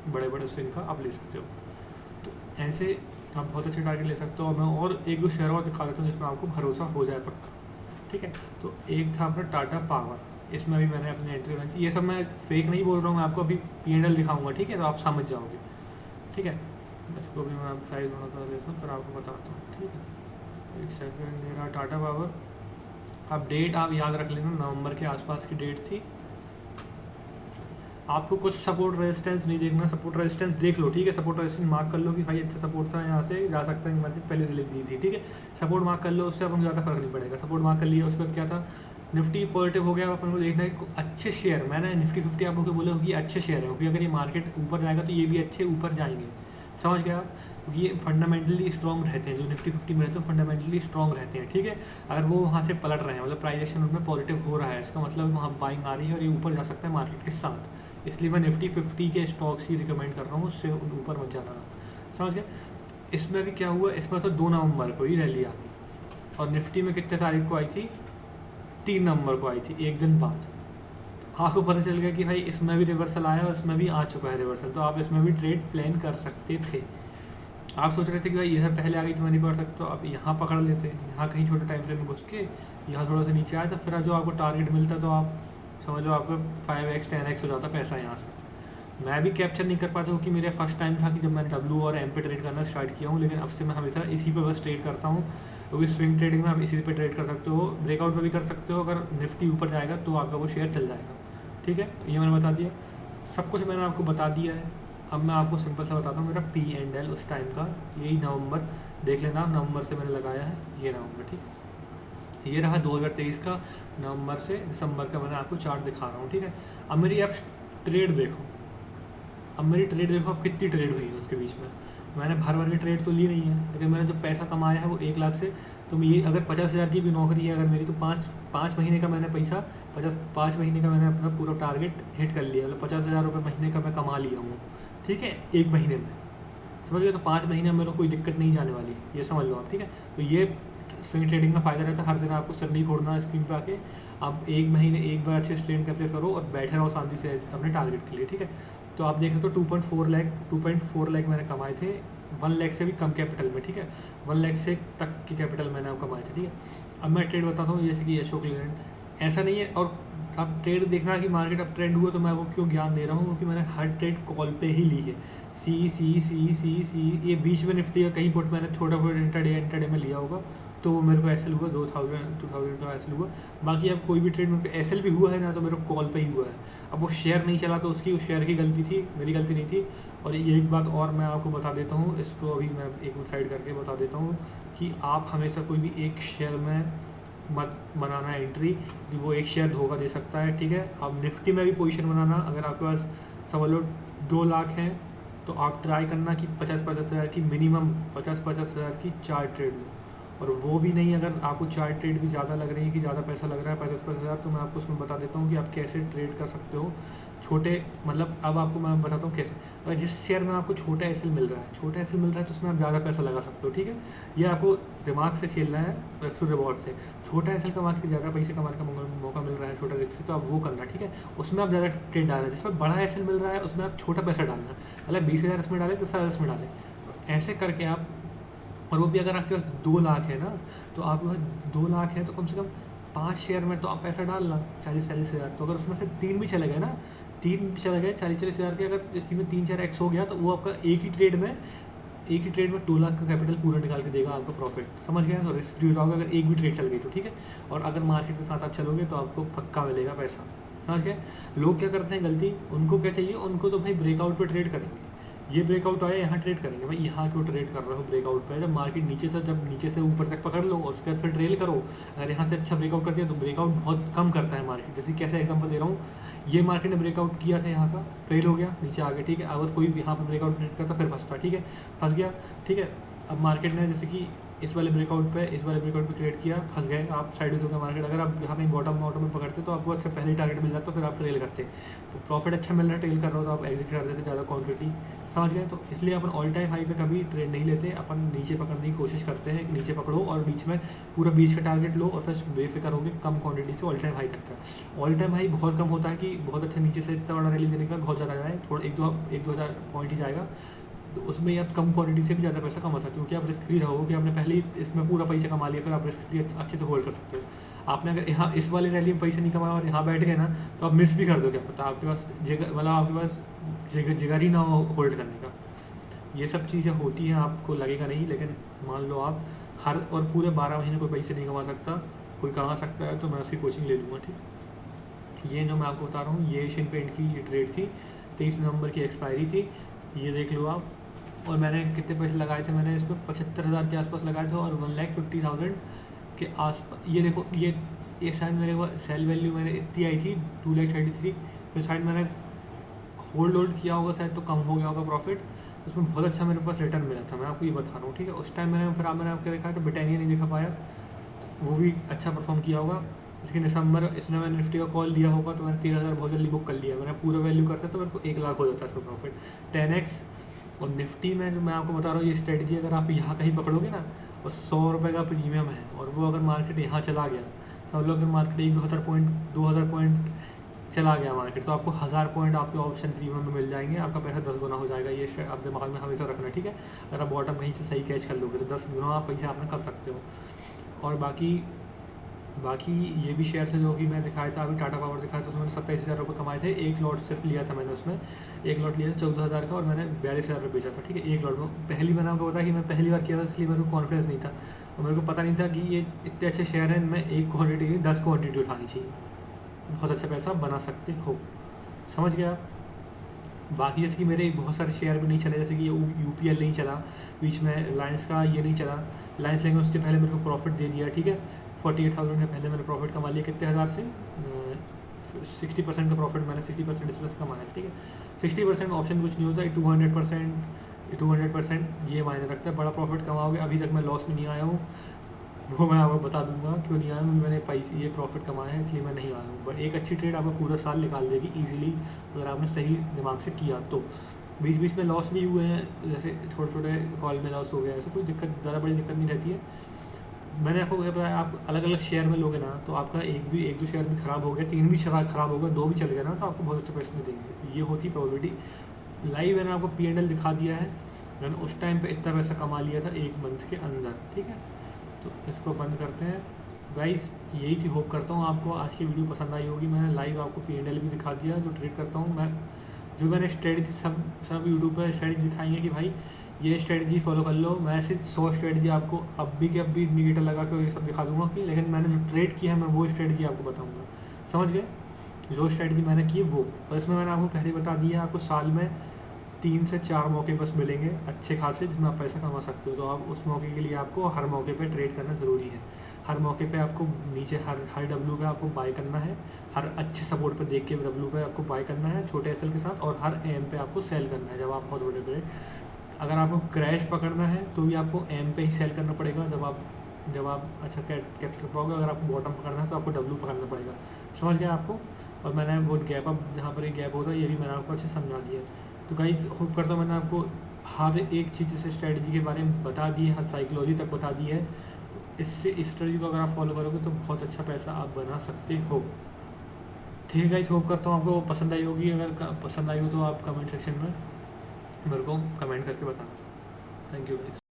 बड़े बड़े स्विंग का आप ले सकते हो। तो ऐसे आप बहुत अच्छे टारगेट ले सकते हो। मैं और एक दो शेयर और दिखा देता हूँ जिसमें आपको भरोसा हो जाए पक्का, ठीक है। तो एक था अपना टाटा पावर, इसमें भी मैंने अपनी एंट्री बनाई थी। ये सब मैं फेक नहीं बोल रहा हूँ, मैं आपको अभी P&L दिखाऊंगा, ठीक है, तो आप समझ जाओगे, ठीक है। इसको भी मैं साइज बनाता लेता हूँ, फिर आपको बताता हूँ, ठीक है। एक सेकंड, मेरा टाटा पावर, अब डेट आप याद रख लेना, नवंबर के आसपास की डेट थी। आपको कुछ सपोर्ट रेजिस्टेंस नहीं देखना, सपोर्ट रेजिस्टेंस देख लो, ठीक है। सपोर्ट रेजिस्टेंस मार्क कर लो कि भाई अच्छा सपोर्ट था, यहाँ से जा सकता है मार्केट, पहले रिलीज दी थी, ठीक है। सपोर्ट मार्क कर लो, उससे अपन को ज़्यादा फर्क नहीं पड़ेगा। सपोर्ट मार्क कर लिया, उसके बाद क्या था, निफ्टी पॉजिटिव हो गया। अपन को देखना है अच्छे शेयर, मैंने निफ्टी 50 आप लोग को बोले कि अच्छे शेयर है, क्योंकि अगर ये मार्केट ऊपर जाएगा तो ये भी अच्छे ऊपर जाएंगे, समझ गया आप। क्योंकि ये फंडामेंटली स्ट्रॉन्ग रहते हैं, जो निफ्टी 50 में रहते हैं फंडामेंटली स्ट्रॉन्ग रहते हैं, ठीक है। अगर वो वहाँ से पलट रहे हैं, मतलब प्राइस एक्शन उनमें पॉजिटिव हो रहा है, इसका मतलब वहाँ बाइंग आ रही है और ये ऊपर जा सकता है मार्केट के साथ। इसलिए मैं निफ्टी 50 के स्टॉक्स ही रिकमेंड कर रहा हूँ, उससे ऊपर मत जाना, समझ गए। इसमें भी क्या हुआ, इसमें तो 2 नवंबर को ही रैली आ गई, और निफ्टी में कितने तारीख को आई थी, 3 नवंबर को आई थी, एक दिन बाद। आपको पता चल गया कि भाई इसमें भी रिवर्सल आया और इसमें भी आ चुका है रिवर्सल, तो आप इसमें भी ट्रेड प्लान कर सकते थे। आप सोच रहे थे कि भाई ये सब पहले आ गई तो मैं नहीं पकड़ सकता, तो आप यहाँ पकड़ लेते, यहाँ कहीं छोटे टाइम फ्रेम में घुस के यहाँ थोड़ा सा नीचे आया, तो फिर जो आपको टारगेट मिलता तो आप समझ लो आपका 5x 10x हो जाता पैसा यहाँ से। मैं भी कैप्चर नहीं कर पाता, क्योंकि मेरा फर्स्ट टाइम था कि जब मैंने W और M पे ट्रेड करना स्टार्ट किया हूँ, लेकिन अब से मैं हमेशा इसी पे बस ट्रेड करता हूँ। क्योंकि स्विंग ट्रेडिंग में आप इसी पे ट्रेड कर सकते हो, ब्रेकआउट पे भी कर सकते हो। अगर निफ्टी ऊपर जाएगा तो आपका वो शेयर चल जाएगा, ठीक है। ये मैंने बता दिया, सब कुछ मैंने आपको बता दिया है। अब मैं आपको सिंपल सा बताता हूँ मेरा P&L उस टाइम का, यही नवंबर देख लेना, नवंबर से मैंने लगाया है, ये नवंबर, ठीक है। ये रहा 2023 का नवंबर से दिसंबर का मैंने आपको चार्ट दिखा रहा हूँ, ठीक है। अब मेरी आप ट्रेड देखो, अब मेरी ट्रेड देखो अब कितनी ट्रेड हुई है उसके बीच में। मैंने भर की ट्रेड तो ली नहीं है, लेकिन मैंने जो पैसा कमाया है वो 1 लाख से, तो ये अगर 50,000 की भी नौकरी है अगर मेरी, तो पाँच महीने का मैंने पैसा 5 महीने का मैंने अपना पूरा टारगेट हिट कर लिया, मतलब 50,000 रुपये महीने का मैं कमा लिया हूँ, ठीक है, 1 महीने में, समझ गए। तो 5 महीने में मेरे को कोई दिक्कत नहीं जाने वाली, ये समझ लो आप, ठीक है। तो ये स्विंग ट्रेडिंग का फ़ायदा रहता है, हर दिन आपको सर नहीं फोड़ना स्क्रीन पे आके, आप 1 महीने एक बार अच्छे स्ट्रेन कैप्चर करो और बैठे रहो शांति से अपने टारगेट के लिए, ठीक है। तो आप देख सकते हो 2.4 लाख मैंने कमाए थे 1 लाख से भी कम कैपिटल में, ठीक है। 1 लाख से तक की कैपिटल मैंने अब कमाए थे, ठीक है। अब मैं ट्रेड बताता हूँ, जैसे कि अशोक लेलैंड, ऐसा नहीं है। और अब ट्रेड देखना कि मार्केट अब ट्रेंड हुआ तो मैं वो क्यों ज्ञान दे रहा हूँ, क्योंकि मैंने हर ट्रेड कॉल पे ही ली है। सी ये बीच में निफ्टी का कहीं पुट मैंने छोटा पुट इंटरडे में लिया होगा, तो वो मेरे को एसएल हुआ 2000 का एसएल हुआ। बाकी अब कोई भी ट्रेड मेरे को एसएल भी हुआ है ना, तो मेरे को कॉल पे ही हुआ है। अब वो शेयर नहीं चला तो उसकी, उस शेयर की गलती थी, मेरी गलती नहीं थी। और ये एक बात और मैं आपको बता देता हूँ, इसको अभी मैं एक साइड करके बता देता हूँ कि आप हमेशा कोई भी एक शेयर में मत बनाना एंट्री, कि वो एक शेयर धोखा दे सकता है, ठीक है। अब निफ्टी में भी पोजीशन बनाना, अगर आपके पास समझ लो 2 लाख हैं, तो आप ट्राई करना कि 50-50 हज़ार की मिनिमम 50-50 हज़ार की 4 ट्रेड लो। और वो भी नहीं, अगर आपको 4 ट्रेड भी ज़्यादा लग रही है कि ज़्यादा पैसा लग रहा है 50-50 हज़ार, तो मैं आपको उसमें बता देता हूँ कि आप कैसे ट्रेड कर सकते हो छोटे, मतलब अब आपको मैं बताता हूँ कैसे। अगर जिस शेयर में आपको छोटा एसएल मिल रहा है तो उसमें आप ज़्यादा पैसा लगा सकते हो, ठीक है। ये आपको दिमाग से खेलना है, एक्चुअल रिवॉर्ड से। छोटा एसएल कमा के ज़्यादा पैसे कमाने का मौका मिल रहा है छोटा रिस्क से, तो आप वो करना, ठीक है। उसमें आप ज़्यादा ट्रेड डालें, जिसमें बड़ा एसएल मिल रहा है उसमें आप छोटा पैसा डालना, मतलब 20,000 इसमें डालें, 10,000 इसमें डालें, ऐसे करके आप। और वो भी अगर आपके पास 2 लाख है ना, तो आपके पास 2 लाख है तो कम से कम 5 शेयर में तो आप पैसा डालना 40-40 हज़ार। तो अगर उसमें से 3 भी चले गए ना, 3 भी चले गए 40-40 हज़ार के, अगर इसमें 3-4 एक्स हो गया, तो वो आपका एक ही ट्रेड में 2 लाख का कैपिटल पूरा निकाल के देगा आपका प्रॉफिट, समझ गए। तो रिस्क फ्री हो जाओगे अगर एक भी ट्रेड चल गई तो, ठीक है। और अगर मार्केट के साथ आप चलोगे तो आपको पक्का मिलेगा पैसा, समझ गए। लोग क्या करते हैं गलती, उनको क्या चाहिए, उनको तो भाई ब्रेकआउट पे ट्रेड करेंगे, ये ब्रेकआउट आया यहाँ ट्रेड करेंगे। भाई यहाँ क्यों ट्रेड कर रहे हो ब्रेकआउट पे, जब मार्केट नीचे था, जब नीचे से ऊपर तक पकड़ लो उसके बाद फिर ट्रेल करो। अगर यहाँ से अच्छा ब्रेकआउट कर दिया तो ब्रेकआउट बहुत कम करता है मार्केट। जैसे कैसे एग्जांपल दे रहा हूँ, ये मार्केट ने ब्रेकआउट किया था यहाँ का, फेल हो गया, नीचे आ गया, ठीक है। अगर कोई यहाँ पर ब्रेकआउट ट्रेड करता फिर फंसता, ठीक है, फंस गया, ठीक है। अब मार्केट ने जैसे कि इस वाले ब्रेकआउट पे ट्रेड किया, फंस गए आप, साइडवेज हो गया मार्केट। अगर आप यहाँ कहीं बॉटम में पकड़ते तो आपको अच्छा पहले टारगेट मिल जाता, तो फिर आप ट्रेल करते, तो प्रॉफिट अच्छा मिल रहा है, ट्रेल कर रहे हो तो आप एग्जिट कर देते ज़्यादा क्वांटिटी, समझ गए। तो इसलिए अपन ऑल टाइम हाई पे कभी ट्रेड नहीं लेते, अपन नीचे पकड़ने की कोशिश करते हैं, नीचे पकड़ो और बीच में पूरा बीच का टारगेट लो, और फिर बेफिक्र होगी कम क्वांटिटी से ऑल टाइम हाई तक का। ऑल टाइम हाई बहुत कम होता है कि बहुत अच्छा नीचे से इतना बड़ा रैली देने का, बहुत ज़्यादा जाए, थोड़ा 1-2 हज़ार पॉइंट ही जाएगा, तो उसमें आप कम क्वांटिटी से भी ज़्यादा पैसा कमा सकते हो, क्योंकि आप रिस्क फ्री रहोगे कि आपने पहले ही इसमें पूरा पैसा कमा लिया, फिर आप रिस्क फ्री अच्छे से होल्ड कर सकते हो। आपने अगर यहाँ इस वाली रैली में पैसे नहीं कमाया और यहाँ बैठ गए ना, तो आप मिस भी कर दो, क्या पता आपके पास जगह, मतलब आपके पास जिगर ही ना हो होल्ड करने का। ये सब चीज़ें होती हैं, आपको लगेगा नहीं, लेकिन मान लो आप हर और पूरे 12 महीने कोई पैसे नहीं कमा सकता, कोई कमा सकता है तो मैं उसकी कोचिंग ले लूँगा, ठीक। ये जो मैं आपको बता रहा हूँ, ये एशियन पेंट की ये ट्रेड थी, 23 नवंबर की एक्सपायरी थी, ये देख लो आप। और मैंने कितने पैसे लगाए थे, मैंने इसमें 75,000 के आसपास लगाए थे, और 1,50,000 के आसपास। ये देखो, ये शायद मेरे पास सेल वैल्यू मैंने इतनी आई थी 2,33,000, फिर शायद मैंने होल्ड किया होगा शायद, तो कम हो गया होगा प्रॉफिट, उसमें बहुत अच्छा मेरे पास रिटर्न मिला था, मैं आपको ये बता रहा हूँ, ठीक है। उस टाइम मैंने आपको देखा था ब्रिटानिया नहीं दिखा पाया, वो भी अच्छा परफॉर्म किया होगा। इसके दिसंबर इसने मैंने निफ्टी का कॉल दिया होगा, तो मैंने 13,000 बहुत जल्दी बुक कर लिया। मैंने पूरा वैल्यू करता तो मेरे को 1 लाख हो जाता है इसका प्रॉफिट, 10x। और निफ्टी में जो मैं आपको बता रहा हूँ, ये स्ट्रेटजी अगर आप यहाँ कहीं पकड़ोगे ना, और 100 रुपये का प्रीमियम है, और वो अगर मार्केट यहाँ चला गया, सब लोग अगर मार्केट 2,000 पॉइंट चला गया मार्केट, तो आपको 1,000 पॉइंट आपके ऑप्शन प्रीमियम में मिल जाएंगे, आपका पैसा 10 गुना हो जाएगा। ये आप दिमाग में हमेशा रखना, ठीक है। अगर आप बॉटम कहीं से सही कैच कर लोगे तो 10 गुना आप पैसा आपने कर सकते हो। और बाकी ये भी शेयर थे जो कि मैं दिखाया था, अभी टाटा पावर दिखाया था, उसमें मैंने 27,000 रुपये कमाए थे। एक लॉट सिर्फ लिया था मैंने, उसमें एक लॉट लिया था 14,000 का, और मैंने 42,000 रुपये बेचा था, ठीक है, एक लॉट में। मैंने आपको बताया कि मैं पहली बार किया था, इसलिए मेरे को कॉन्फिडेंस नहीं था। और मेरे को पता नहीं था कि ये इतने अच्छे शेयर हैं, इनमें एक क्वांटिटी नहीं 10 क्वांटिटी उठानी चाहिए, बहुत अच्छा पैसा बना सकते हो। समझ गया आप? बाकी जैसे कि मेरे बहुत सारे शेयर भी नहीं चले, जैसे कि ये UPL नहीं चला बीच में, रिलायंस का ये नहीं चला, रिलायंस लेंगे उसके पहले मेरे को प्रॉफिट दे दिया, ठीक है, 48,000 के पहले मैंने प्रॉफिट कमा लिया, कितने हज़ार से 60% का प्रॉफिट मैंने 60% इसमें से कमाया, ठीक है। 60% ऑप्शन कुछ नहीं होता है, 200% ये मायने रखता है, बड़ा प्रॉफिट कमाओगे। अभी तक मैं लॉस में नहीं आया हूँ, वो मैं आपको बता दूंगा क्यों नहीं आया हूँ। मैंने पैसे ये प्रॉफिट कमाए हैं इसलिए मैं नहीं आया हूँ, बट एक अच्छी ट्रेड आपको पूरा साल निकाल देगी ईजिली अगर आपने सही दिमाग से किया तो। बीच बीच में लॉस भी हुए हैं, जैसे छोटे छोटे कॉल में लॉस हो गया, ऐसा कोई दिक्कत, ज़्यादा बड़ी दिक्कत नहीं रहती है। मैंने आपको क्या बताया, आप अलग अलग शेयर में लोगे ना तो आपका एक दो शेयर भी ख़राब हो गया, 3 भी शेयर ख़राब हो गया, 2 भी चल गया ना, तो आपको बहुत अच्छे पैसे नहीं देंगे। तो ये होती प्रोबेबिलिटी। लाइव मैंने आपको P&L दिखा दिया है, मैंने उस टाइम पे इतना पैसा कमा लिया था 1 मंथ के अंदर, ठीक है। तो इसको बंद करते हैं गाइस, यही थी। होप करता हूँ आपको आज की वीडियो पसंद आई होगी। मैंने लाइव आपको P&L भी दिखा दिया जो ट्रेड करता हूँ मैं, जो मैंने स्ट्रेटजी सब यूट्यूब पर स्ट्रेटजी दिखाई है कि भाई ये स्ट्रेटजी फॉलो कर लो। मैं सिर्फ 100 स्ट्रेटजी आपको अब भी के अब भी इंडिकेटर लगा के ये सब दिखा दूंगा कि, लेकिन मैंने जो ट्रेड किया है मैं वो स्ट्रेटजी आपको बताऊंगा। समझ गए? जो स्ट्रेटजी मैंने की वो, और इसमें मैंने आपको पहले बता दिया, आपको साल में 3 से 4 मौके बस मिलेंगे अच्छे खासे जिसमें आप पैसा कमा सकते हो। तो आप उस मौके के लिए आपको हर मौके पे ट्रेड करना ज़रूरी है। हर मौके पे आपको नीचे हर डब्ल्यू पे आपको बाय करना है, हर अच्छे सपोर्ट पे देख के डब्ल्यू पे आपको बाय करना है छोटे एसएल के साथ, और हर एम पे आपको सेल करना है जब आप बहुत बड़े बड़े। अगर आपको क्रैश पकड़ना है तो भी आपको एम पे ही सेल करना पड़ेगा जब आप अच्छा कैपिटल पाओगे। अगर आपको बॉटम पकड़ना है तो आपको डब्ल्यू पकड़ना पड़ेगा। समझ गया आपको? और मैंने वो गैप अप जहाँ पर एक गैप होता है ये भी मैंने आपको अच्छे समझा दिया। तो गाइस होप करता हूँ मैंने आपको हर एक चीज़ जैसे स्ट्रेटजी के बारे में बता दी है, हर साइकोलॉजी तक बता दी है। तो इससे इस स्ट्रेटजी को अगर आप फॉलो करोगे तो बहुत अच्छा पैसा आप बना सकते हो। ठीक है गाइस, होप करता हूँ आपको पसंद आई होगी। अगर पसंद आई हो तो आप कमेंट सेक्शन में मेरे को कमेंट करके बताना। Thank you guys.